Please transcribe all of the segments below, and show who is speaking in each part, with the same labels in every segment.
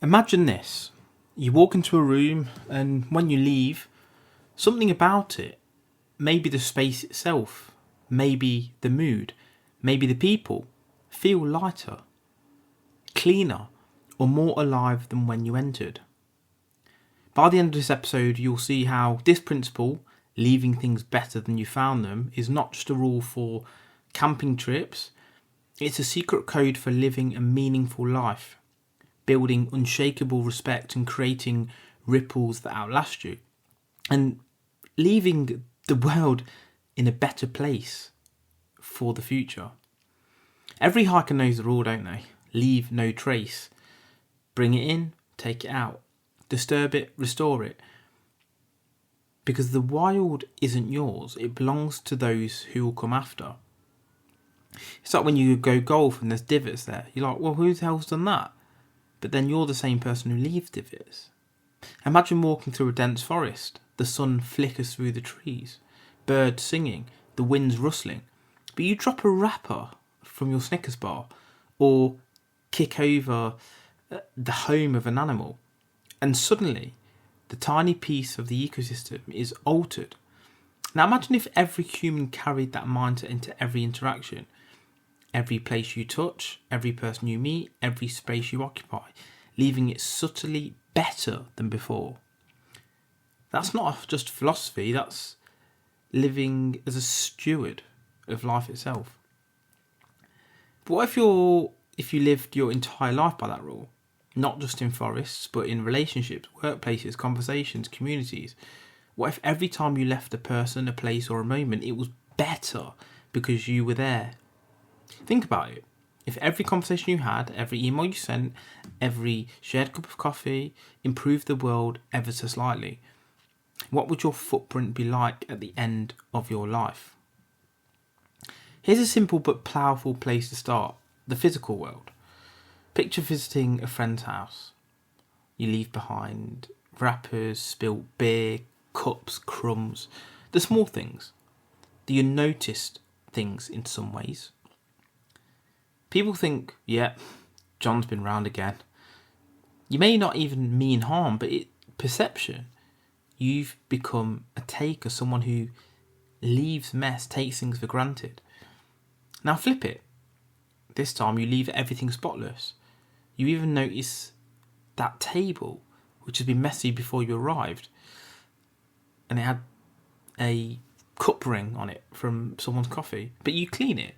Speaker 1: Imagine this. You walk into a room and when you leave, something about it, maybe the space itself, maybe the mood, maybe the people, feel lighter, cleaner, or more alive than when you entered. By the end of this episode, you'll see how this principle, leaving things better than you found them, is not just a rule for camping trips, it's a secret code for living a meaningful life, building unshakable respect and creating ripples that outlast you, and leaving the world in a better place for the future. Every hiker knows the rule, don't they? Leave no trace. Bring it in, take it out. Disturb it, restore it. Because the wild isn't yours, it belongs to those who will come after. It's like when you go golf and there's divots there. You're like, well, who the hell's done that? But then you're the same person who leaves divots. Imagine walking through a dense forest. The sun flickers through the trees. Birds singing. The wind's rustling. But you drop a wrapper from your Snickers bar or kick over the home of an animal. And suddenly, the tiny piece of the ecosystem is altered. Now imagine if every human carried that mindset into every interaction. Every place you touch, every person you meet, every space you occupy, leaving it subtly better than before. That's not just philosophy, that's living as a steward of life itself. But what if you lived your entire life by that rule? Not just in forests, but in relationships, workplaces, conversations, communities. What if every time you left a person, a place or a moment, it was better because you were there? Think about it. If every conversation you had, every email you sent, every shared cup of coffee improved the world ever so slightly, what would your footprint be like at the end of your life? Here's a simple but powerful place to start. The physical world. Picture visiting a friend's house. You leave behind wrappers, spilt beer, cups, crumbs, the small things. Do you notice things in some ways? People think, yeah, John's been round again. You may not even mean harm, but perception. You've become a taker, someone who leaves mess, takes things for granted. Now flip it. This time you leave everything spotless. You even notice that table, which had been messy before you arrived, and it had a cup ring on it from someone's coffee, but you clean it.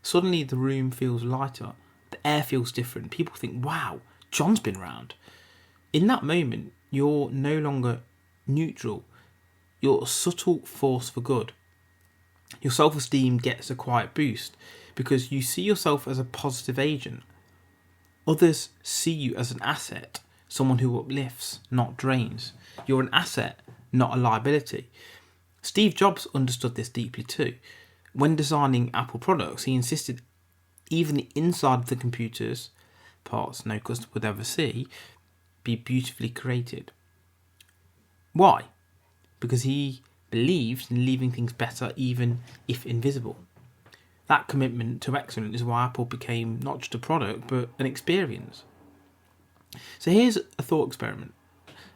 Speaker 1: Suddenly the room feels lighter, the air feels different. People think, wow, John's been round. In that moment, you're no longer neutral. You're a subtle force for good. Your self-esteem gets a quiet boost because you see yourself as a positive agent. Others see you as an asset, someone who uplifts, not drains. You're an asset, not a liability. Steve Jobs understood this deeply too. When designing Apple products, he insisted even the inside of the computer's parts no customer would ever see be beautifully created. Why? Because he believed in leaving things better even if invisible. That commitment to excellence is why Apple became not just a product but an experience. So here's a thought experiment.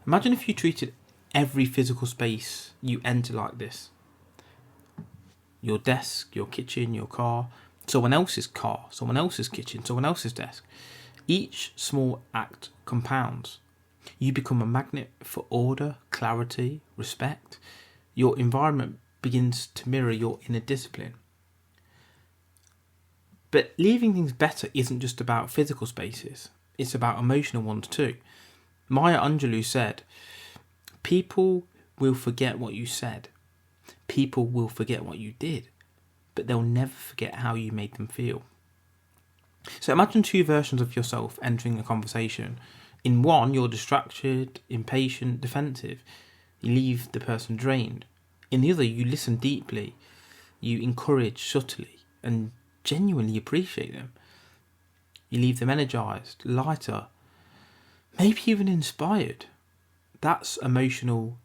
Speaker 1: Imagine if you treated every physical space you enter like this. Your desk, your kitchen, your car, someone else's car, someone else's kitchen, someone else's desk. Each small act compounds. You become a magnet for order, clarity, respect. Your environment begins to mirror your inner discipline. But leaving things better isn't just about physical spaces. It's about emotional ones too. Maya Angelou said, people will forget what you said. People will forget what you did, but they'll never forget how you made them feel. So imagine two versions of yourself entering a conversation. In one, you're distracted, impatient, defensive. You leave the person drained. In the other, you listen deeply. You encourage subtly and genuinely appreciate them. You leave them energized, lighter, maybe even inspired. That's emotional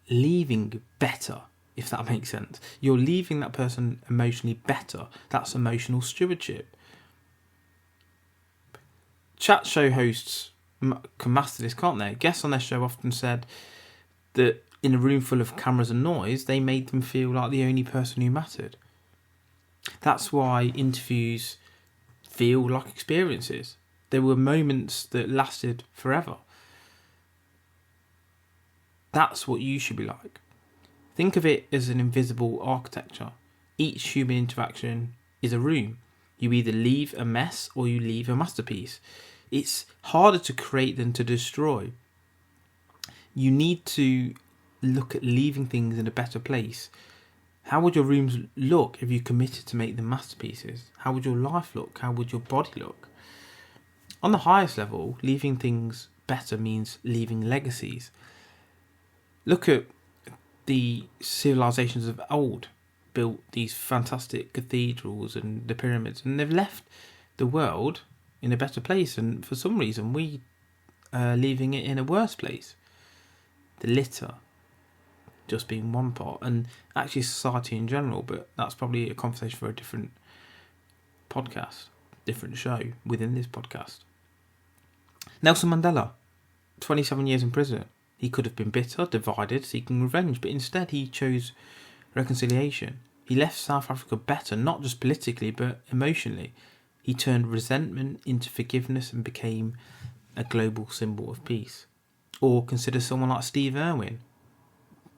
Speaker 1: leaving better, if that makes sense. You're leaving that person emotionally better. That's emotional stewardship. Chat show hosts can master this, can't they? Guests on their show often said that in a room full of cameras and noise, they made them feel like the only person who mattered. That's why interviews feel like experiences. There were moments that lasted forever. That's what you should be like. Think of it as an invisible architecture. Each human interaction is a room. You either leave a mess or you leave a masterpiece. It's harder to create than to destroy. You need to look at leaving things in a better place. How would your rooms look if you committed to make them masterpieces? How would your life look? How would your body look? On the highest level, leaving things better means leaving legacies. Look at the civilizations of old, built these fantastic cathedrals and the pyramids, and they've left the world in a better place, and for some reason we are leaving it in a worse place. The litter just being one part, and actually society in general, but that's probably a conversation for a different podcast, different show within this podcast. Nelson Mandela, 27 years in prison. He could have been bitter, divided, seeking revenge, but instead he chose reconciliation. He left South Africa better, not just politically, but emotionally. He turned resentment into forgiveness and became a global symbol of peace. Or consider someone like Steve Irwin,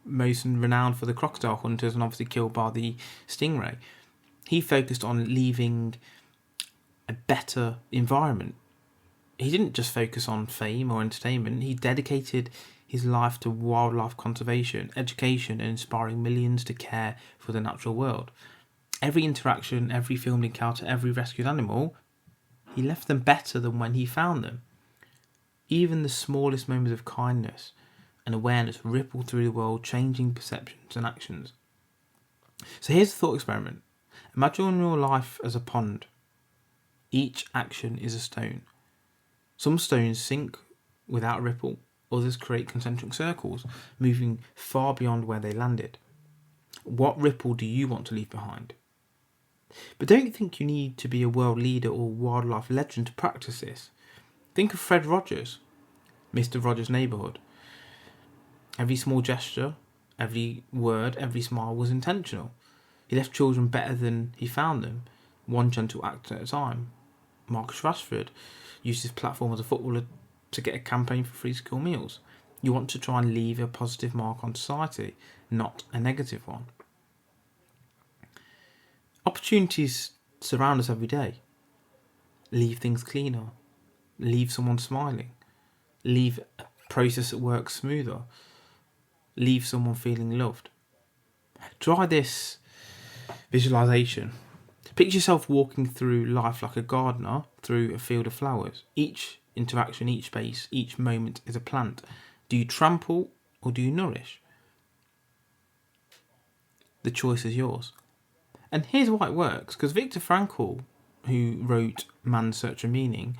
Speaker 1: most renowned for the crocodile hunters and obviously killed by the stingray. He focused on leaving a better environment. He didn't just focus on fame or entertainment. He dedicated his life to wildlife conservation, education, and inspiring millions to care for the natural world. Every interaction, every filmed encounter, every rescued animal, he left them better than when he found them. Even the smallest moments of kindness and awareness ripple through the world, changing perceptions and actions. So here's a thought experiment. Imagine your life as a pond. Each action is a stone. Some stones sink without a ripple, others create concentric circles, moving far beyond where they landed. What ripple do you want to leave behind? But don't think you need to be a world leader or wildlife legend to practice this. Think of Fred Rogers, Mr. Rogers' Neighbourhood. Every small gesture, every word, every smile was intentional. He left children better than he found them, one gentle act at a time. Marcus Rashford used his platform as a footballer to get a campaign for free school meals. You want to try and leave a positive mark on society, not a negative one. Opportunities surround us every day. Leave things cleaner. Leave someone smiling. Leave a process at work smoother. Leave someone feeling loved. Try this visualization. Picture yourself walking through life like a gardener through a field of flowers. Each interaction, each space, each moment is a plant. Do you trample or do you nourish? The choice is yours. And here's why it works, because Viktor Frankl, who wrote Man's Search for Meaning,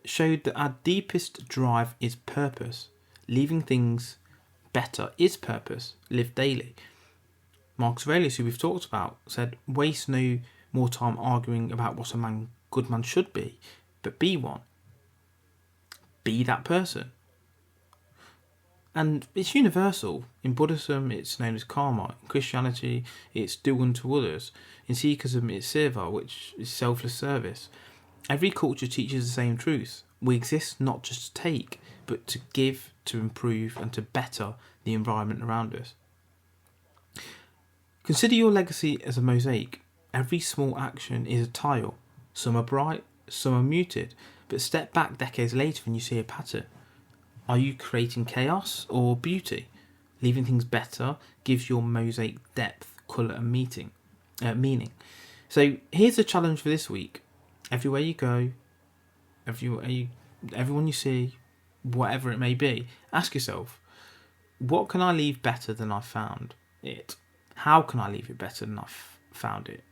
Speaker 1: showed that our deepest drive is purpose. Leaving things better is purpose, lived daily. Marcus Aurelius, who we've talked about, said, waste no more time arguing about what a good man should be, but be one. Be that person. And it's universal. In Buddhism, it's known as karma. In Christianity, it's do unto others. In Sikhism, it's seva, which is selfless service. Every culture teaches the same truth. We exist not just to take, but to give, to improve, and to better the environment around us. Consider your legacy as a mosaic. Every small action is a tile. Some are bright, some are muted, but step back decades later and you see a pattern. Are you creating chaos or beauty? Leaving things better gives your mosaic depth, colour and meaning. So here's a challenge for this week. Everywhere you go, everyone you see, whatever it may be, ask yourself, what can I leave better than I found it? How can I leave it better than I found it?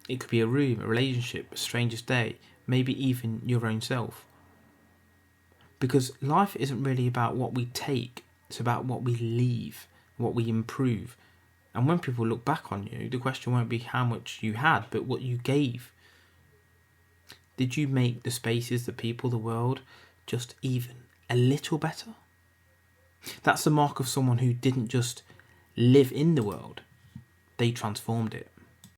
Speaker 1: It could be a room, a relationship, a stranger's day, maybe even your own self. Because life isn't really about what we take, it's about what we leave, what we improve. And when people look back on you, the question won't be how much you had, but what you gave. Did you make the spaces, the people, the world just even a little better. That's the mark of someone who didn't just live in the world, they transformed it.